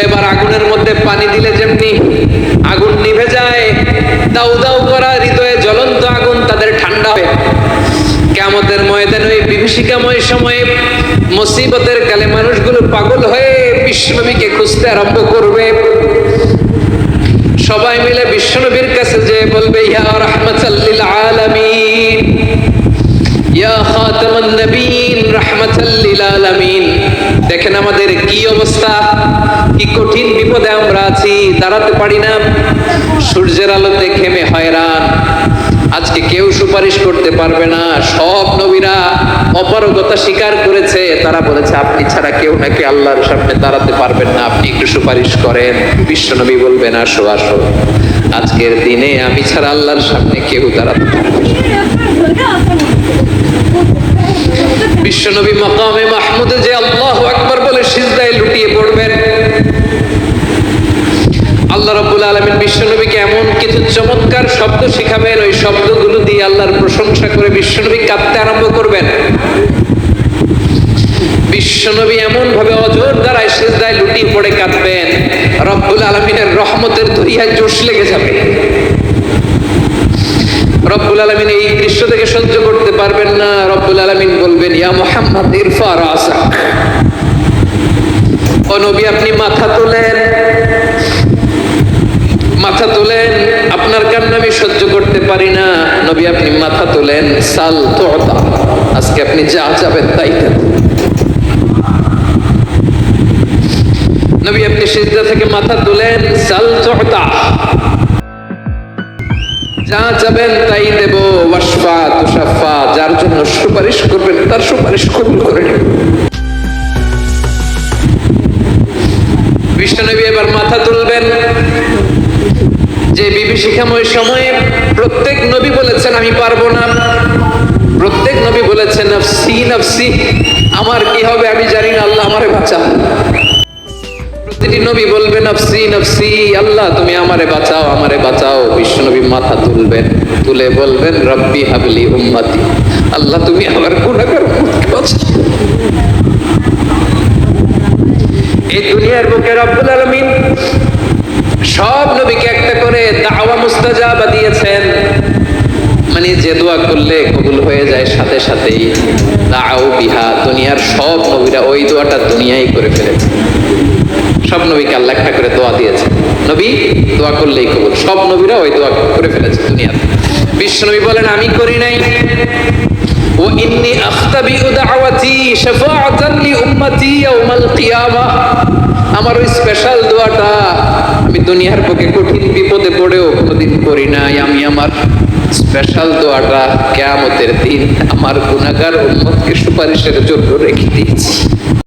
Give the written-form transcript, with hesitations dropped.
এবার আগুনের মধ্যে পানি দিলে যেমনি আগুন নিভে যায়, দাউ দাউ করা হৃদয়ে জ্বলন্ত আগুন তাদের ঠান্ডা হয়। কিয়ামতের ময়দানে ওই বিভীষিকাময় সময়ে মুসিবতের কালে মানুষগুলো পাগল হয়ে বিশ্বনবীকে খুঁজতে আরম্ভ করবে। সবাই মিলে বিশ্বনবীর কাছে যেয়ে বলবে, ইয়া রাহমাতাল লিল আলামিন, ইয়া খাতামান নবীন, রাহমাতাল লিল আলামিন। দেখেন আমাদের কি অবস্থা, কি কঠিন বিপদে আমরা আছি, দাঁড়াতে পারি না, সূর্যের আলোতে ঘেমে হয়রান। আজকে কেউ সুপারিশ করতে পারবে না। সব নবীরা অপারগতা স্বীকার করেছে, তারা বলেছে আপনি ছাড়া কেউ নাকি আল্লাহর সামনে দাঁড়াতে পারবেন না, আপনি একটু সুপারিশ করেন। বিশ্বনবী বলবেন, আসো আসো, আজকের দিনে আমি ছাড়া আল্লাহর সামনে কেউ দাঁড়াতে পারবে না। বিশ্বনবী মাকামে মাহমুদে যে আল্লাহু আকবার বলে সিজদায় লুটিয়ে পড়বেন। আল্লাহ রাব্বুল আলামিন বিশ্বনবীকে এমন কিছু চমৎকার শব্দ শিখাবেন, ওই শব্দগুলো দিয়ে আল্লাহর প্রশংসা করে বিশ্বনবী কাঁদতে আরম্ভ করবেন। বিশ্বনবী এমন ভাবে অজর দ্বারায় সিজদায় লুটিয়ে পড়ে কাঁদবেন, রব্বুল আলামিনের রহমতের দরিয়ায় জোশ লেগে যাবে। রব্বুল আলামিন এই দৃশ্য থেকে সহ্য করতে পারবেন না। রব্বুল আলামিন বলবেন, ইয়া মুহাম্মদ ইরফা রাসাক, ও নবী আপনি মাথা তোলেন, মাথা তোলেন, আপনার কান্না আমি সহ্য করতে পারি না। নবী আপনি মাথা তোলেন, সাল তুতা, আজকে আপনি যা চাবেন তাই দেন। নবী আপনি সিজদা থেকে মাথা তোলেন, সাল তুতা, যা চাবেন তাই দেব। ওয়াশফা তুশাফা, যার জন্য সুপারিশ করবেন তার সুপারিশ কবুল করে নেব। বিশ্বনবী এবার মাথা তুলবেন। যে বিভীষিকাময় সময়ে প্রত্যেক নবী বলেছেন আমি পারবো না, প্রত্যেক নবী বলেছেন নফসি নফসি, আমার কি হবে আমি জানি না, আল্লাহ আমারে বাঁচাও। প্রতিটি নবী বলবেন নফসি নফসি, আল্লাহ তুমি আমারে বাঁচাও, আমারে বাঁচাও। বিশ্বনবী মাথা তুলবেন, তুলে বলবেন রব্বি হাবলি উম্মতি, আল্লাহ তুমি আমার গুনাহগার উম্মতকে বাঁচাও। এই দুনিয়ার বুকে রব্বুল আলামিন সব নবীকে একটা করে দাওয়া মুস্তাজাবা দিয়েছেন, মানে যে দোয়া করলে কবুল হয়ে যায় সাথে সাথেই। দাও বিহা, দুনিয়ার সব নবীরা ওই দোয়াটা দুনিয়ায় করে ফেলেছে। সব নবীকে আল্লাহ একটা করে দোয়া দিয়েছে, নবী দোয়া করলেই কবুল। সব নবীরা ওই দোয়া করে ফেলেছে দুনিয়াতে। বিশ্বনবী বলেন আমি করি নাই। ও ইন্নী আখতাবিউ দাওয়াতি শাফাআতান লি উম্মতি ইয়াউমাল কিয়ামাহ, আমার ওই স্পেশাল দোয়াটা আমি দুনিয়ার বুকে কঠিন বিপদে পড়েও কোনোদিন করি নাই। আমি আমার স্পেশাল দোয়াটা কিয়ামতের দিন আমার গুনাহগার উম্মতকে সুপারিশের জন্য রেখে দিয়েছি।